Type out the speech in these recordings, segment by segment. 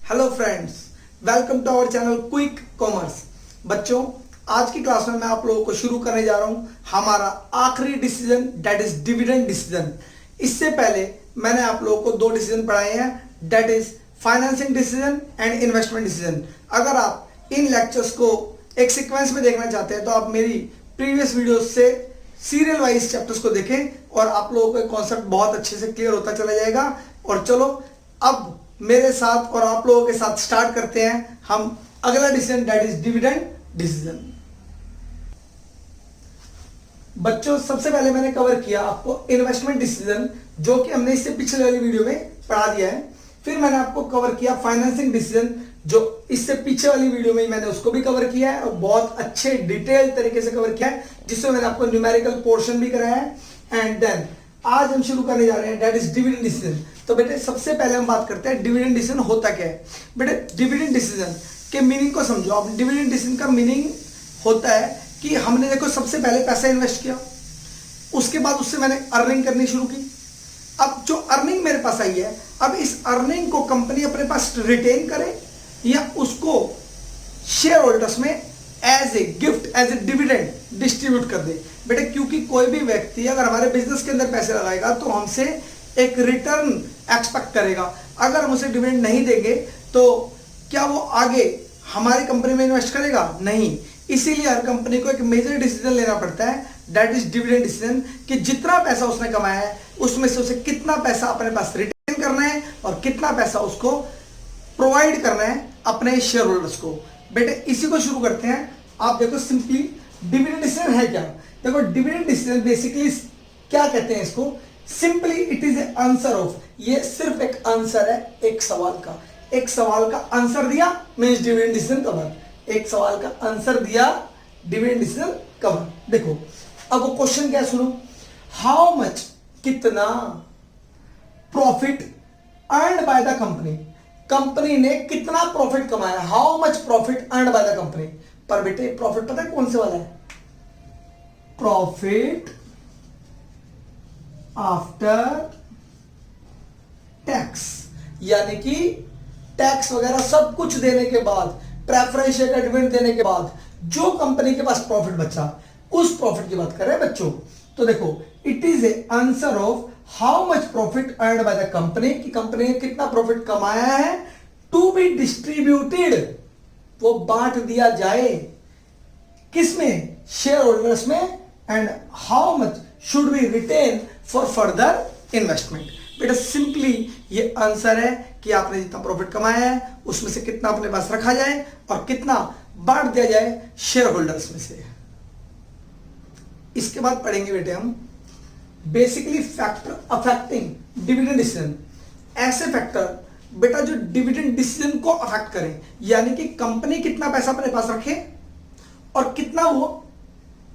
Hello friends, welcome to our channel quick commerce. बच्चों, आज की क्लास में मैं आप लोगों को शुरू करने जा रहा हूं हमारा आखिरी decision, that is dividend decision. इससे पहले मैंने आप लोगों को दो डिसीजन पढ़ाए हैं, that is financing decision and investment decision. अगर आप इन लेक्चर्स को एक सीक्वेंस में देखना चाहते हैं तो आप मेरी प्रीवियस वीडियोस से सीरियल वाइज चैप्टर्स को देखें और आप लोगों को कॉन्सेप्ट बहुत अच्छे से क्लियर होता चला जाएगा। और चलो अब मेरे साथ और आप लोगों के साथ स्टार्ट करते हैं हम अगला decision, that is dividend decision. बच्चों, सबसे पहले मैंने कवर किया आपको इन्वेस्टमेंट डिसीजन, जो कि हमने इससे पिछले वाली वीडियो में पढ़ा दिया है। फिर मैंने आपको कवर किया फाइनेंसिंग डिसीजन, जो इससे पीछे वाली वीडियो में मैंने उसको भी कवर किया है और बहुत अच्छे डिटेल तरीके से कवर किया है, जिसमें मैंने आपको न्यूमेरिकल पोर्शन भी कराया है। एंड देन आज हम शुरू करने जा रहे हैं, दैट इज डिविडेंड डिसीजन। तो बेटे सबसे पहले हम बात करते हैं डिविडेंड डिसीजन होता क्या है। बेटे डिविडेंड डिसीजन के मीनिंग को समझो आप। डिविडेंड डिसीजन का मीनिंग होता है कि हमने देखो सबसे पहले पैसा इन्वेस्ट किया, उसके बाद उससे मैंने अर्निंग करनी शुरू की। अब जो अर्निंग मेरे पास आई है, अब इस अर्निंग को कंपनी अपने पास रिटेन करे या उसको शेयर होल्डर्स में as a gift, as a dividend distribute कर दे। बेटे क्योंकि कोई भी व्यक्ति अगर हमारे बिजनेस के अंदर पैसे लगाएगा तो हमसे एक रिटर्न एक्सपेक्ट करेगा। अगर हम उसे डिविडेंड नहीं देंगे तो क्या वो आगे हमारी कंपनी में इन्वेस्ट करेगा? नहीं। इसीलिए हर कंपनी को एक मेजर डिसीजन लेना पड़ता है, दैट इज डिविडेंड डिसीजन, कि जितना पैसा उसने कमाया है उसमें से उसे कितना पैसा अपने पास रिटेन करना है और कितना पैसा उसको प्रोवाइड करना है अपने शेयर होल्डर्स को। बेटे इसी को शुरू करते हैं। आप देखो सिंपली डिविडेंड डिसीजन है क्या। देखो डिविडेंड डिसीजन बेसिकली क्या कहते हैं इसको, simply it is A answer of, ये सिर्फ एक आंसर है एक सवाल का। एक सवाल का आंसर दिया मींस डिविडेंड डिसीजन कवर। एक सवाल का आंसर दिया, डिविडेंड डिसीजन कवर। देखो अब वो क्वेश्चन क्या सुनो, हाउ मच, कितना profit earned by the company, company ने कितना प्रॉफिट कमाया, how much profit earned by the company. पर बेटे प्रॉफिट पता है कौन से वाला है? प्रॉफिट आफ्टर टैक्स, यानी कि टैक्स वगैरह सब कुछ देने के बाद, प्रेफरेंस शेयर का डिविडेंड देने के बाद जो कंपनी के पास प्रॉफिट बचा, उस प्रॉफिट की बात कर रहे हैं बच्चों। तो देखो it is A answer of how much profit earned by the company, कि कंपनी ने कितना प्रॉफिट कमाया है, टू बी डिस्ट्रीब्यूटेड, वो बांट दिया जाए किसमें? शेयर होल्डर्स में। And how much should be retain for further investment. बेटा सिंपली ये आंसर है कि आपने जितना प्रॉफिट कमाया है उसमें से कितना अपने पास रखा जाए और कितना बांट दिया जाए शेयर होल्डर्स में से। इसके बाद पढ़ेंगे बेटे हम basically factor affecting dividend decision. ऐसे फैक्टर बेटा जो डिविडेंड डिसीजन को अफेक्ट करें, यानी कि कंपनी कितना पैसा अपने पास रखे और कितना वो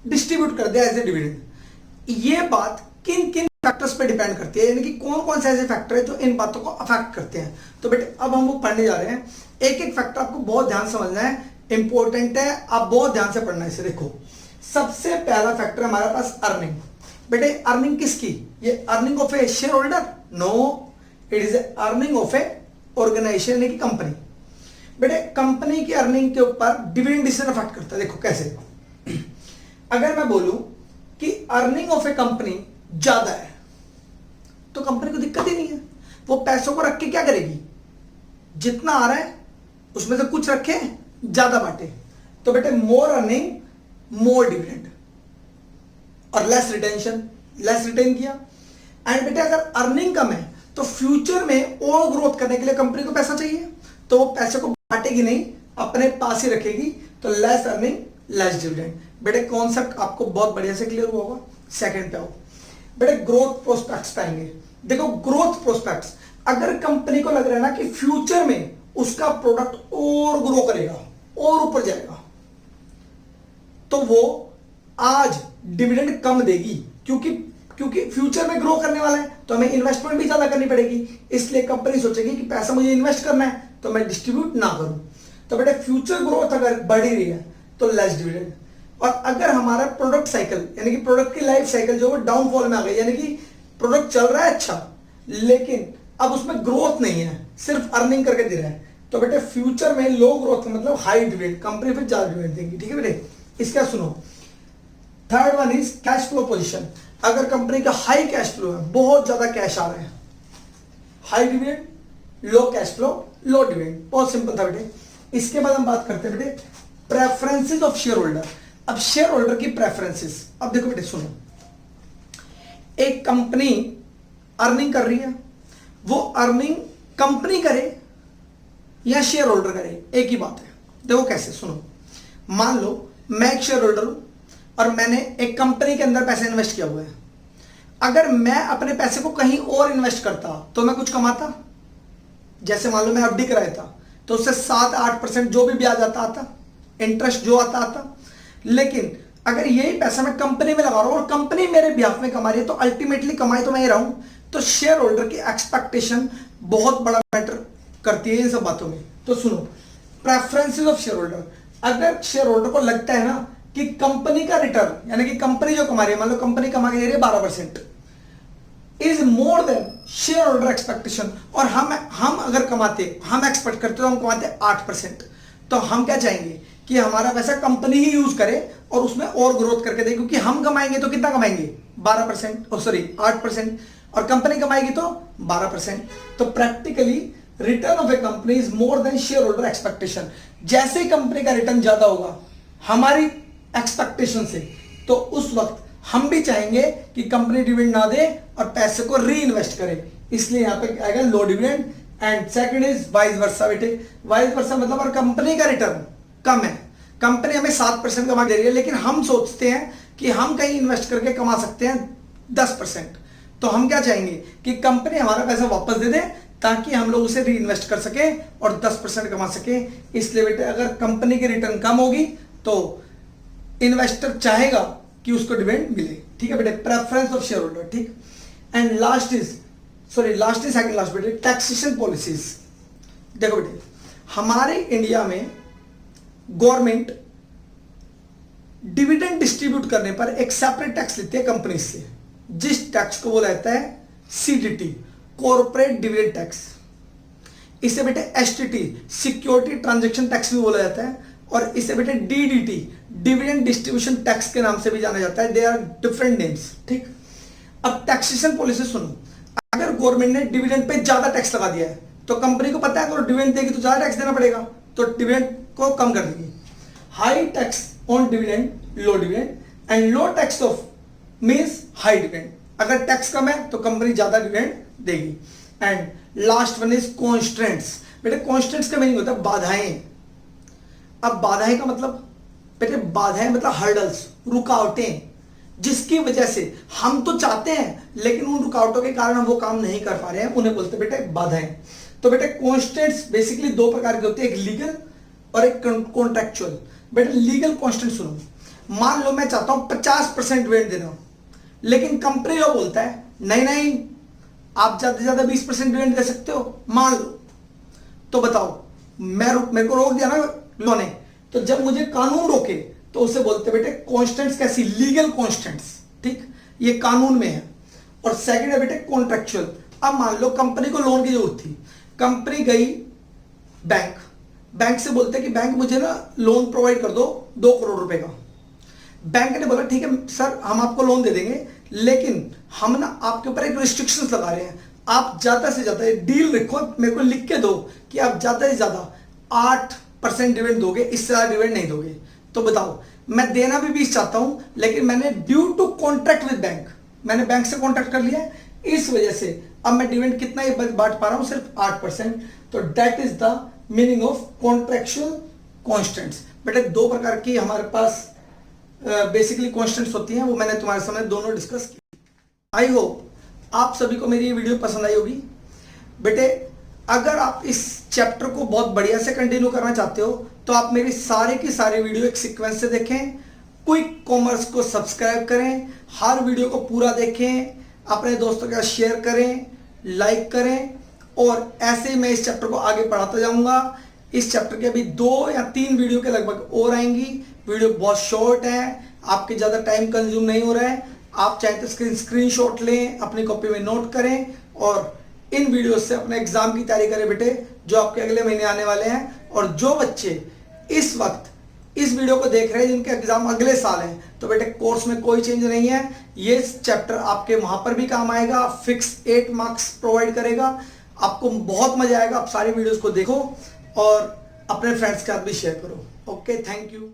डिस्ट्रीब्यूट कर दे एज ए डिविडेंड। ये बात किन किन फैक्टर्स पे डिपेंड करती है, यानी कि कौन कौन से ऐसे फैक्टर है जो इन बातों को अफेक्ट करते हैं। तो बेटे अब हम वो पढ़ने जा रहे हैं। एक एक फैक्टर आपको बहुत ध्यान समझना है, इंपॉर्टेंट है, आप बहुत ध्यान से पढ़ना है इसे। देखो सबसे पहला फैक्टर हमारे पास अर्निंग। बेटे अर्निंग किसकी? ये earning of a shareholder? No, it is a earning of a organisation, यानी कि कंपनी। बेटे कंपनी की अर्निंग के ऊपर डिविडेंड डिसीजन अफेक्ट करता है। देखो कैसे, अगर मैं बोलूं कि अर्निंग ऑफ ए कंपनी ज्यादा है तो कंपनी को दिक्कत ही नहीं है, वो पैसों को रख के क्या करेगी, जितना आ रहा है उसमें से कुछ रखे ज्यादा बांटे। तो बेटे मोर अर्निंग मोर डिविडेंड और लेस रिटेंशन, लेस रिटेन किया। एंड बेटे अगर अर्निंग कम है तो फ्यूचर में और ग्रोथ करने के लिए कंपनी को पैसा चाहिए, तो वो पैसे को बांटेगी नहीं, अपने पास ही रखेगी। तो लेस अर्निंग लेस डिविडेंड। बेटे कॉन्सेप्ट आपको बहुत बढ़िया से क्लियर हुआ होगा। सेकंड पे आओ बेटे, ग्रोथ प्रोस्पेक्ट्स पाएंगे। देखो ग्रोथ प्रोस्पेक्ट्स, अगर कंपनी को लग रहा है ना कि फ्यूचर में उसका प्रोडक्ट और ग्रो करेगा और ऊपर जाएगा, तो वो आज डिविडेंड कम देगी, क्योंकि फ्यूचर में ग्रो करने वाला है तो हमें इन्वेस्टमेंट भी ज्यादा करनी पड़ेगी। इसलिए कंपनी सोचेगी कि पैसा मुझे इन्वेस्ट करना है तो मैं डिस्ट्रीब्यूट ना करूं। तो बेटे फ्यूचर ग्रोथ अगर बढ़ ही रही है तो लेस डिविडेंड। और अगर हमारा प्रोडक्ट साइकिल, यानी कि प्रोडक्ट की लाइफ साइकिल जो वो डाउनफॉल में आ गई, यानी कि प्रोडक्ट चल रहा है अच्छा लेकिन अब उसमें ग्रोथ नहीं है, सिर्फ अर्निंग करके दे रहा है, तो बेटे फ्यूचर में लो ग्रोथ मतलब हाई डिविडेंड, कंपनी फिर ज्यादा डिविडेंड देगी। ठीक है बेटे, इसका सुनो। Third one is cash flow position. अगर कंपनी का हाई कैश फ्लो है, बहुत ज्यादा कैश आ रहा है, हाई डिविडेंड, लो कैश फ्लो, लो डिविडेंड, बहुत सिंपल था बेटे। इसके बाद हम बात करते हैं बेटे प्रेफरेंसेस ऑफ शेयर होल्डर। अब शेयर होल्डर की प्रेफरेंसेस, अब देखो बेटे सुनो, एक कंपनी अर्निंग कर रही है, वो अर्निंग कंपनी करे या शेयर होल्डर करे, एक ही बात है। देखो कैसे, सुनो। मान लो मैं एक शेयर होल्डर हूं और मैंने एक कंपनी के अंदर पैसे इन्वेस्ट किया हुआ है। अगर मैं अपने पैसे को कहीं और इन्वेस्ट करता तो मैं कुछ कमाता। जैसे मान लो मैं एफडी कराया था तो उससे 7-8% जो भी ब्याज आता, इंटरेस्ट जो आता। लेकिन अगर यही पैसा मैं कंपनी में लगा रहा हूं और कंपनी मेरे बिहाफ में कमा रही है, तो अल्टीमेटली कमाई तो मैं ही रहा हूं। तो शेयर होल्डर की एक्सपेक्टेशन बहुत बड़ा मैटर करती है इन सब बातों में। तो सुनो, प्रेफरेंसेस ऑफ शेयर होल्डर। अगर शेयर होल्डर को लगता है ना कि कंपनी का रिटर्न, यानी कि कंपनी जो कमा रही है, मान लो कंपनी कमा के दे रही है 12%, is more than share holder expectation, और हम अगर कमाते, हम एक्सपेक्ट करते तो हम कमाते 8%, तो हम क्या चाहेंगे कि हमारा पैसा कंपनी ही यूज करे और उसमें और ग्रोथ करके दे, क्योंकि हम कमाएंगे तो कितना कमाएंगे 12%, और सॉरी 8%, और कंपनी कमाएगी तो 12%। तो practically return of A company is more than share holder expectation. जैसे ही कंपनी का रिटर्न ज्यादा होगा हमारी एक्सपेक्टेशन से, तो उस वक्त हम भी चाहेंगे कि कंपनी डिविडेंड ना दे और पैसे को री इन्वेस्ट करे, इसलिए यहां पे आएगा low dividend. And second is vice versa बेटे। वाइस वर्सा मतलब अगर कंपनी का रिटर्न कम है, कंपनी हमें 7% कमा दे रही है, लेकिन हम सोचते हैं कि हम कहीं इन्वेस्ट करके कमा सकते हैं 10%, तो हम क्या चाहेंगे कि कंपनी हमारा पैसा वापस दे दे ताकि हम लोग उसे री इन्वेस्ट कर सके और 10% कमा सके। इसलिए बेटे अगर कंपनी की रिटर्न कम होगी तो इन्वेस्टर चाहेगा कि उसको डिविडेंड मिले। ठीक है बेटे, प्रेफरेंस ऑफ शेयर होल्डर। ठीक, and last is second last बेटे टैक्सेशन पॉलिसीज। देखो बेटे, हमारे इंडिया में गवर्नमेंट डिविडेंड डिस्ट्रीब्यूट करने पर एक सेपरेट टैक्स लेती है कंपनी से, जिस टैक्स को बोला जाता है सीडीटी, कॉर्पोरेट डिविडेंड टैक्स। इसे बेटे एसटीटी, सिक्योरिटी ट्रांजैक्शन टैक्स भी बोला जाता है, और इसे बेटे डीडीटी, डिविडेंड डिस्ट्रीब्यूशन टैक्स के नाम से भी जाना जाता है। They are different names. ठीक, अब टैक्सेशन पॉलिसी सुनो। अगर गवर्नमेंट ने डिविडेंड पे ज्यादा टैक्स लगा दिया है तो कंपनी को पता है अगर डिविडेंड देगी तो ज्यादा टैक्स देना पड़ेगा, तो डिविडेंड को कम कर देगी। High tax on dividend, low dividend, and low tax of means high dividend. अगर टैक्स कम है तो कंपनी ज्यादा डिविडेंड देगी। And last one is constants. बेटे कॉन्स्टेंट्स का मीनिंग होता है बाधाएं। अब बाधाएं का मतलब बेटे, बाधाएं मतलब हर्डल्स, रुकावटें, जिसकी वजह से हम तो चाहते हैं लेकिन उन रुकावटों के कारण हम वो काम नहीं कर पा रहे हैं, उन्हें बोलते हैं बेटे बाधाएं। तो बेटे कॉन्स्टेंट्स बेसिकली दो प्रकार के होते हैं, एक लीगल और एक कॉन्ट्रेक्चुअल। बेटे लीगल कॉन्स्टेंट सुनो, मान लो मैं चाहता हूं 50% डिविडेंड देना, लेकिन कंपनी जो बोलता है नहीं आप ज्यादा से ज्यादा 20% डिविडेंड दे सकते हो, मान लो। तो बताओ, मेरे को रोक दिया ना लॉ ने, तो जब मुझे कानून रोके तो उसे बोलते बेटे कॉन्स्टेंट्स, कैसी, लीगल कॉन्स्टेंट्स। ठीक, ये कानून में है। और सेकंड है बेटे कॉन्ट्रेक्चुअल। अब मान लो कंपनी को लोन की जरूरत थी, कंपनी गई बैंक से बोलते कि बैंक मुझे ना लोन प्रोवाइड कर दो 2 करोड़ रुपए का। बैंक ने बोला ठीक है सर, हम आपको लोन दे देंगे, लेकिन हम ना आपके ऊपर एक रिस्ट्रिक्शंस लगा रहे हैं, आप ज्यादा से ज्यादा डील रखो, मेरे को लिख के दो कि आप ज्यादा से ज्यादा 8% डिविडेंड दोगे, इससे ज्यादा डिविडेंड नहीं दोगे। तो बताओ, मैं देना भी 20 चाहता हूं, लेकिन मैंने due to contract with bank, मैंने बैंक से कॉन्ट्रैक्ट कर लिया है, इस वजह से अब मैं डिविडेंड कितना ही बांट पा रहा हूं, सिर्फ 8%। तो that is the meaning of contractual constants. बेटे 2 प्रकार की हमारे पास बेसिकली कॉन्स्टेंट्स होती हैं, वो मैंने तुम्हारे सामने दोनों डिस्कस की। आई होप आप सभी को मेरी ये वीडियो पसंद आई होगी। बेटे अगर आप इस चैप्टर को बहुत बढ़िया से कंटिन्यू करना चाहते हो तो आप मेरी सारे की सारी वीडियो एक सीक्वेंस से देखें, क्विक कॉमर्स को सब्सक्राइब करें, हर वीडियो को पूरा देखें, अपने दोस्तों के साथ शेयर करें, लाइक करें, और ऐसे ही मैं इस चैप्टर को आगे पढ़ाता जाऊंगा। इस चैप्टर के अभी 2 या 3 वीडियो के लगभग और आएंगी। वीडियो बहुत शॉर्ट है, आपके ज़्यादा टाइम कंज्यूम नहीं हो रहा है। आप चाहे तो स्क्रीनशॉट लें, अपनी कॉपी में नोट करें और इन वीडियो से अपने एग्जाम की तैयारी करें बेटे। जो आपके अगले महीने आने वाले हैं। और जो बच्चे इस वक्त इस वीडियो को देख रहे हैं जिनके एग्जाम अगले साल हैं, तो बेटे कोर्स में कोई चेंज नहीं है। ये चैप्टर आपके वहां पर भी काम आएगा, फिक्स 8 मार्क्स प्रोवाइड करेगा, आपको बहुत मजा आएगा। आप सारी वीडियोस को देखो और अपने फ्रेंड्स के साथ भी शेयर करो। Okay, thank you.